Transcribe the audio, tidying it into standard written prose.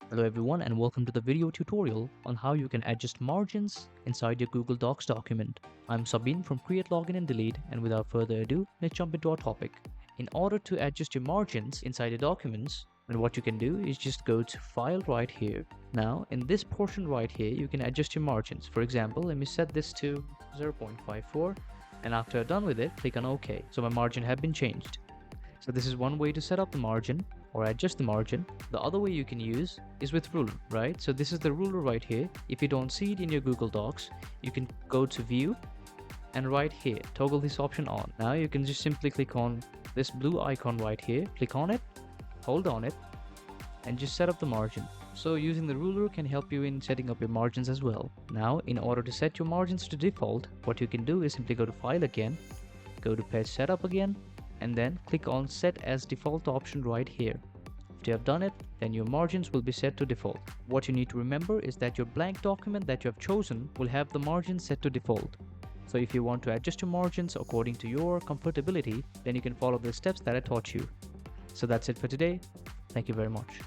Hello everyone and welcome to the video tutorial on how you can adjust margins inside your Google Docs document. I'm Sabine from Create Login and Delete, and without further ado, let's jump into our topic. In order to adjust your margins inside your documents, then what you can do is just go to File right here. Now in this portion right here, you can adjust your margins. For example, let me set this to 0.54, and after I'm done with it, click on OK. So my margin have been changed. So this is one way to set up the margin or adjust the margin. The other way you can use is with ruler, right? So this is the ruler right here. If you don't see it in your Google Docs, you can go to view and right here, toggle this option on. Now you can just simply click on this blue icon right here, click on it, hold on it, and just set up the margin. So using the ruler can help you in setting up your margins as well. Now, in order to set your margins to default, what you can do is simply go to File again, go to Page Setup again, and then click on Set as Default option right here. After you have done it, then your margins will be set to default. What you need to remember is that your blank document that you have chosen will have the margins set to default. So if you want to adjust your margins according to your comfortability, then you can follow the steps that I taught you. So that's it for today. Thank you very much.